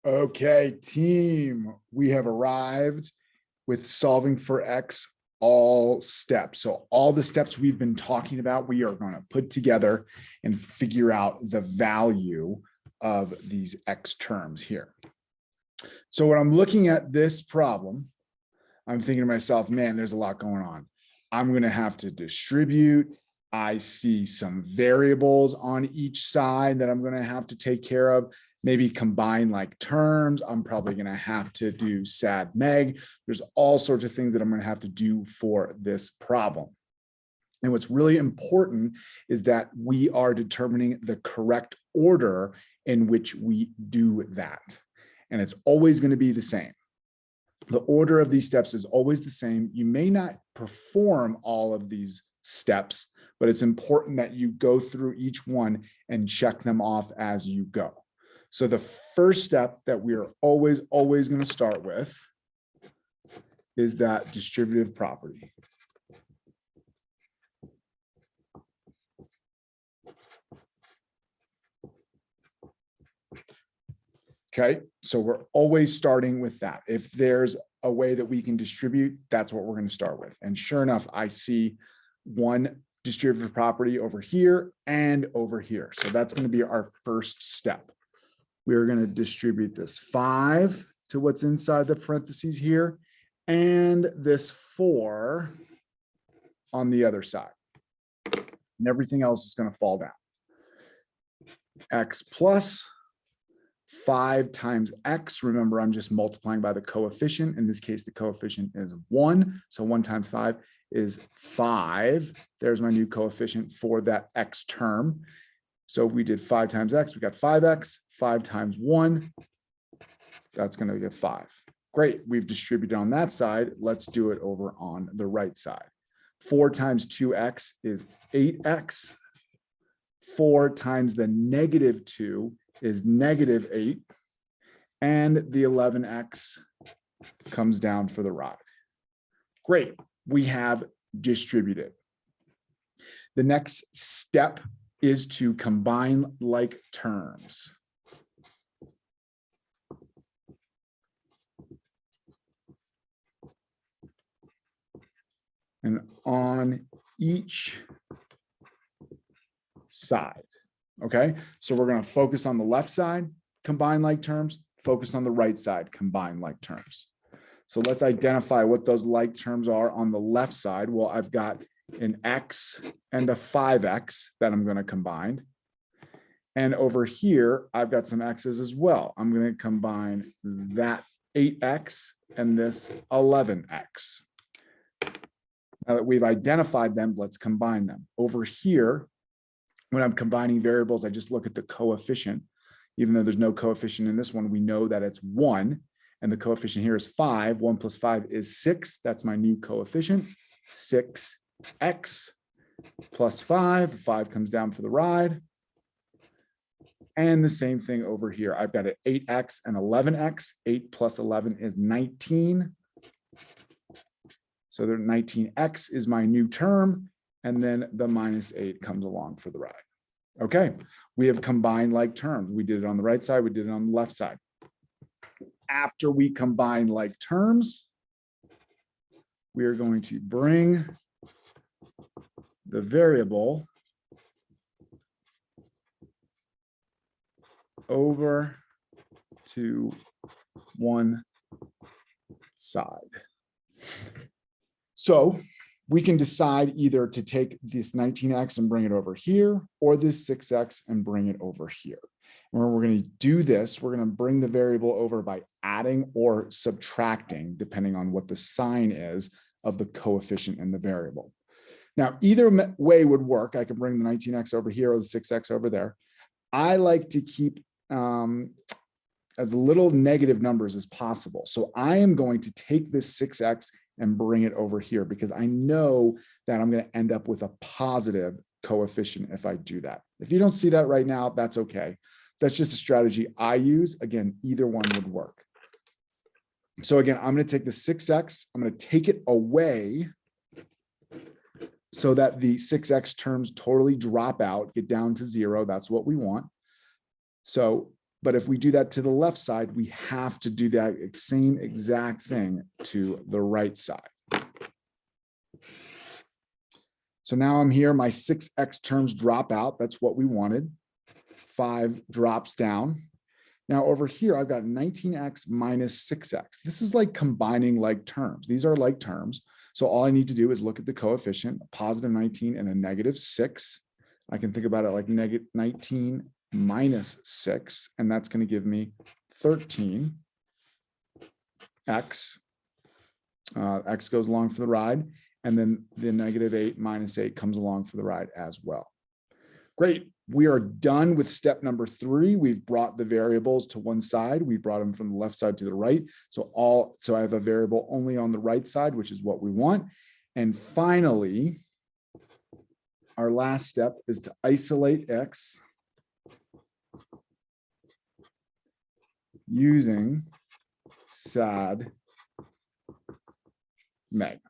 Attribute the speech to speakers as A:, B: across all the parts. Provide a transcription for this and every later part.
A: Okay, team, we have arrived with solving for X all steps. So all the steps we've been talking about, we are going to put together and figure out the value of these X terms here. So when I'm looking at this problem, I'm thinking to myself, man, there's a lot going on. I'm going to have to distribute. I see some variables on each side that I'm going to have to take care of. Maybe combine like terms. I'm probably going to have to do SAD MEG. There's all sorts of things that I'm going to have to do for this problem. And what's really important is that we are determining the correct order in which we do that. And it's always going to be the same. The order of these steps is always the same. You may not perform all of these steps, but it's important that you go through each one and check them off as you go. So the first step that we are always going to start with is that distributive property. Okay, so we're always starting with that. If there's a way that we can distribute, that's what we're going to start with. And sure enough, I see one distributive property over here and over here. So that's going to be our first step. We're going to distribute this 5 to what's inside the parentheses here, and this 4 on the other side. And everything else is going to fall down. X plus 5 times X. Remember, I'm just multiplying by the coefficient. In this case, the coefficient is 1. So 1 times 5 is 5. There's my new coefficient for that X term. So if we did 5 times X, we got 5X, 5 times 1, that's going to get 5. Great, we've distributed on that side. Let's do it over on the right side. 4 times 2X is 8X. 4 times the negative 2 is negative 8. And the 11X comes down for the ride. Great, we have distributed. The next step is to combine like terms. And on each side, okay? So we're going to focus on the left side, combine like terms, focus on the right side, combine like terms. So let's identify what those like terms are on the left side. Well, I've got an X and a 5X that I'm going to combine. And over here, I've got some X's as well. I'm going to combine that 8X and this 11X. Now that we've identified them, let's combine them. Over here, when I'm combining variables, I just look at the coefficient. Even though there's no coefficient in this one, we know that it's 1. And the coefficient here is 5. 1 plus 5 is 6. That's my new coefficient, 6X plus 5. 5 comes down for the ride. And the same thing over here. I've got an 8X and 11X. 8 plus 11 is 19. So the 19X is my new term. And then the minus 8 comes along for the ride. Okay, we have combined like terms. We did it on the right side. We did it on the left side. After we combine like terms, we are going to bring the variable over to one side. So we can decide either to take this 19X and bring it over here, or this 6X and bring it over here. And when we're going to do this, we're going to bring the variable over by adding or subtracting, depending on what the sign is of the coefficient in the variable. Now, either way would work. I can bring the 19X over here or the 6X over there. I like to keep as little negative numbers as possible. So I am going to take this 6X and bring it over here because I know that I'm going to end up with a positive coefficient if I do that. If you don't see that right now, that's okay. That's just a strategy I use. Again, either one would work. So again, I'm going to take the 6X, I'm going to take it away so that the 6X terms totally drop out, get down to 0. That's what we want. So But if we do that to the left side, we have to do that same exact thing to the right side. So now I'm here, my 6x terms drop out. That's what we wanted. 5 drops down. Now over here, I've got 19x minus 6x. This is like combining like terms. These are like terms. So all I need to do is look at the coefficient, a positive 19 and a negative 6. I can think about it like negative 19 minus 6, and that's going to give me 13x. X goes along for the ride, and then the negative 8 minus 8 comes along for the ride as well. Great. We are done with step number 3. We've brought the variables to one side. We brought them from the left side to the right. So I have a variable only on the right side, which is what we want. And finally, our last step is to isolate x using SAD Meg.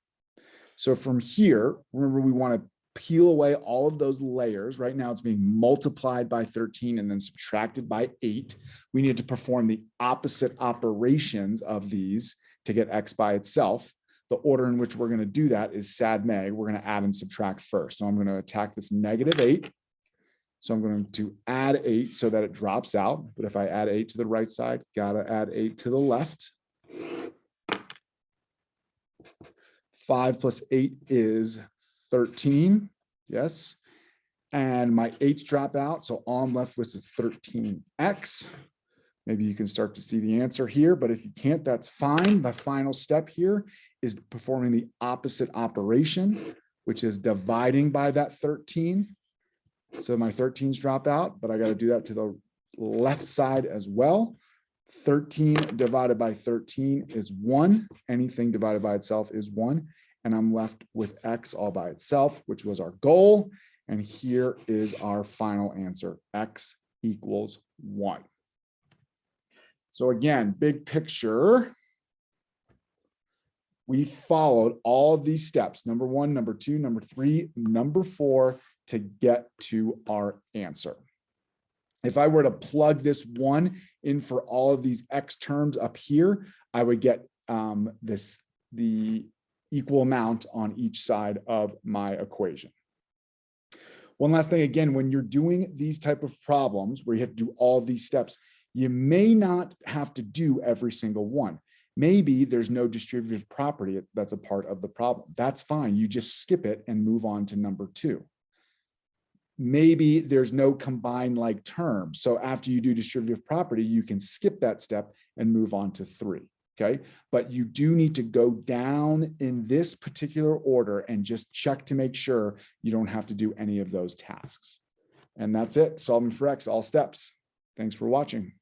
A: So from here, remember, we want to peel away all of those layers. Right now it's being multiplied by 13 and then subtracted by 8. We need to perform the opposite operations of these to get x by itself. The order in which we're going to do that is SAD Meg. We're going to add and subtract first. So I'm going to attack this negative 8. So I'm going to add 8 so that it drops out. But if I add 8 to the right side, got to add 8 to the left. 5 plus 8 is 13. Yes. And my 8's drop out. So all I'm left with is 13x. Maybe you can start to see the answer here, but if you can't, that's fine. The final step here is performing the opposite operation, which is dividing by that 13. So my 13's drop out, but I got to do that to the left side as well. 13 divided by 13 is 1. Anything divided by itself is 1. And I'm left with x all by itself, which was our goal. And here is our final answer, x equals 1. So again, big picture, we followed all of these steps, number 1, number 2, number 3, number 4, to get to our answer. If I were to plug this 1 in for all of these x terms up here, I would get the equal amount on each side of my equation. One last thing, again, when you're doing these type of problems where you have to do all of these steps, you may not have to do every single one. Maybe there's no distributive property that's a part of the problem. That's fine. You just skip it and move on to number 2. Maybe there's no combined like term. So after you do distributive property, you can skip that step and move on to 3. Okay, but you do need to go down in this particular order and just check to make sure you don't have to do any of those tasks. And that's it. Solving for X, all steps. Thanks for watching.